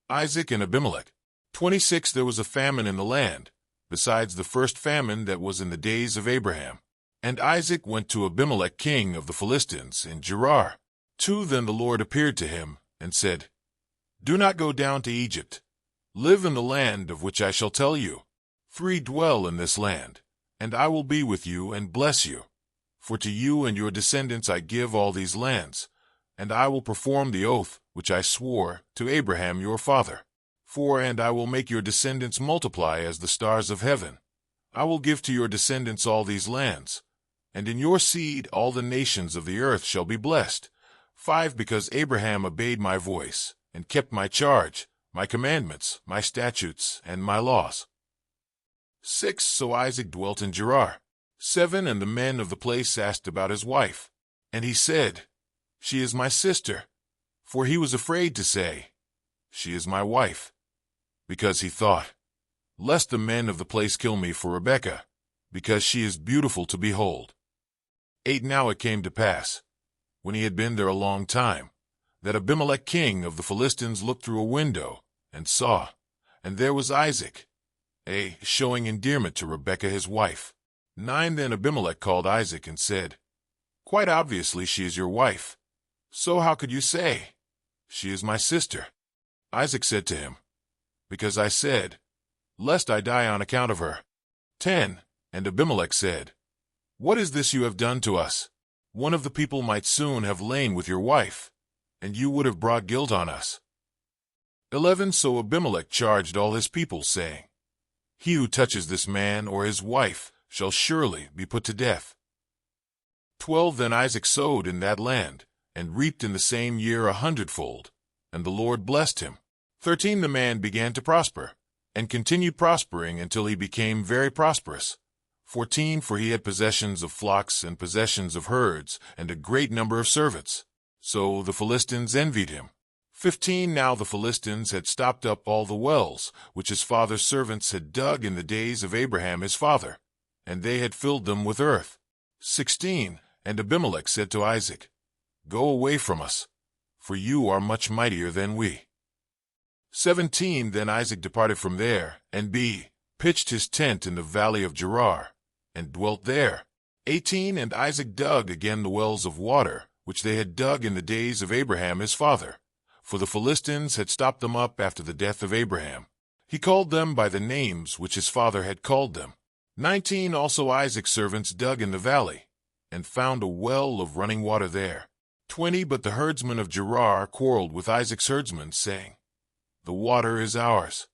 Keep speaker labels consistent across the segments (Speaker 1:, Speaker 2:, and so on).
Speaker 1: Isaac and Abimelech. 26 There was a famine in the land, besides the first famine that was in the days of Abraham. And Isaac went to Abimelech king of the Philistines in Gerar. 2 Then the Lord appeared to him, and said, Do not go down to Egypt. Live in the land of which I shall tell you. 3 Dwell in this land, and I will be with you and bless you. For to you and your descendants I give all these lands, and I will perform the oath which I swore to Abraham your father. 4 And I will make your descendants multiply as the stars of heaven. I will give to your descendants all these lands, and in your seed all the nations of the earth shall be blessed. 5 Because Abraham obeyed my voice, and kept my charge, my commandments, my statutes, and my laws. 6 So Isaac dwelt in Gerar. 7 And the men of the place asked about his wife. And he said, She is my sister. For he was afraid to say, She is my wife. Because he thought, Lest the men of the place kill me for Rebekah, because she is beautiful to behold. 8 Now it came to pass, when he had been there a long time, that Abimelech king of the Philistines looked through a window, and saw, and there was Isaac, showing endearment to Rebekah his wife. 9 Then Abimelech called Isaac and said, Quite obviously she is your wife. So how could you say, She is my sister? Isaac said to him, Because I said, Lest I die on account of her. 10 And Abimelech said, What is this you have done to us? One of the people might soon have lain with your wife, and you would have brought guilt on us. 11 So Abimelech charged all his people, saying, He who touches this man or his wife shall surely be put to death. 12 Then Isaac sowed in that land, and reaped in the same year 100-fold, and the Lord blessed him. 13 The man began to prosper, and continued prospering until he became very prosperous. 14 For he had possessions of flocks and possessions of herds, and a great number of servants. So the Philistines envied him. 15 Now the Philistines had stopped up all the wells which his father's servants had dug in the days of Abraham his father, and they had filled them with earth. 16 And Abimelech said to Isaac, Go away from us, for you are much mightier than we. 17 Then Isaac departed from there, and pitched his tent in the valley of Gerar, and dwelt there. 18 And Isaac dug again the wells of water, which they had dug in the days of Abraham his father, for the Philistines had stopped them up after the death of Abraham. He called them by the names which his father had called them. 19 Also Isaac's servants dug in the valley, and found a well of running water there. 20 But the herdsmen of Gerar quarreled with Isaac's herdsmen, saying, The water is ours.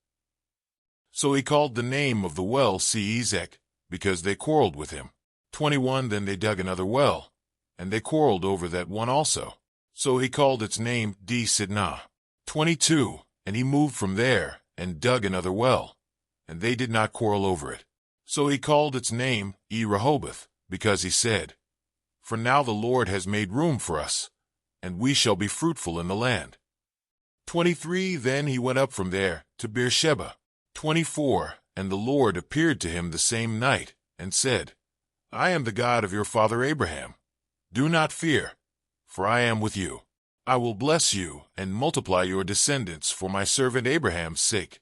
Speaker 1: So he called the name of the well Ezek, because they quarreled with him. 21 Then they dug another well, and they quarreled over that one also. So he called its name Sidnah. 22 And he moved from there, and dug another well, and they did not quarrel over it. So he called its name Rehoboth, because he said, For now the Lord has made room for us, and we shall be fruitful in the land. 23 Then he went up from there to Beersheba. 24 And the Lord appeared to him the same night, and said, I am the God of your father Abraham. Do not fear, for I am with you. I will bless you and multiply your descendants for my servant Abraham's sake.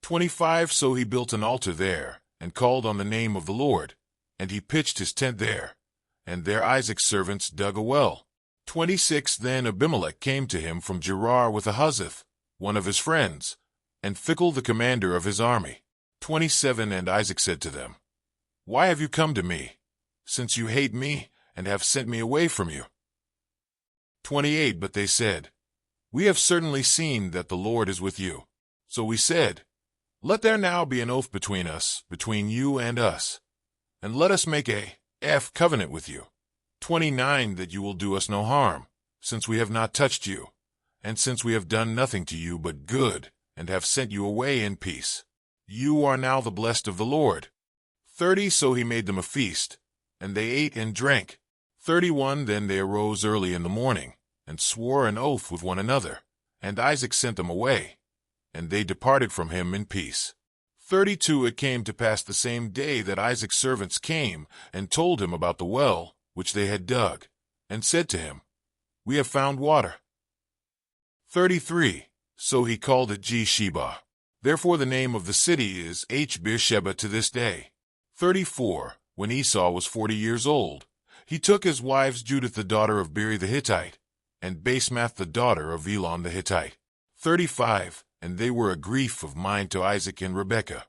Speaker 1: 25 So he built an altar there, and called on the name of the Lord, and he pitched his tent there, and there Isaac's servants dug a well. 26 Then Abimelech came to him from Gerar with Ahuzzath, one of his friends, and Phicol the commander of his army. 27 And Isaac said to them, Why have you come to me, since you hate me, and have sent me away from you? 28 But they said, We have certainly seen that the Lord is with you. So we said, Let there now be an oath between us, between you and us, and let us make a covenant with you. 29 That you will do us no harm, since we have not touched you, and since we have done nothing to you but good, and have sent you away in peace. You are now the blessed of the Lord. 30 So he made them a feast, and they ate and drank. 31 Then they arose early in the morning, and swore an oath with one another, and Isaac sent them away, and they departed from him in peace. 32 It came to pass the same day that Isaac's servants came, and told him about the well which they had dug, and said to him, We have found water. 33 so he called it Sheba. Therefore the name of the city is Beersheba to this day. 34. When Esau was 40 years old, he took as wives Judith the daughter of Beri the Hittite, and Basemath the daughter of Elon the Hittite. 35. And they were a grief of mind to Isaac and Rebekah.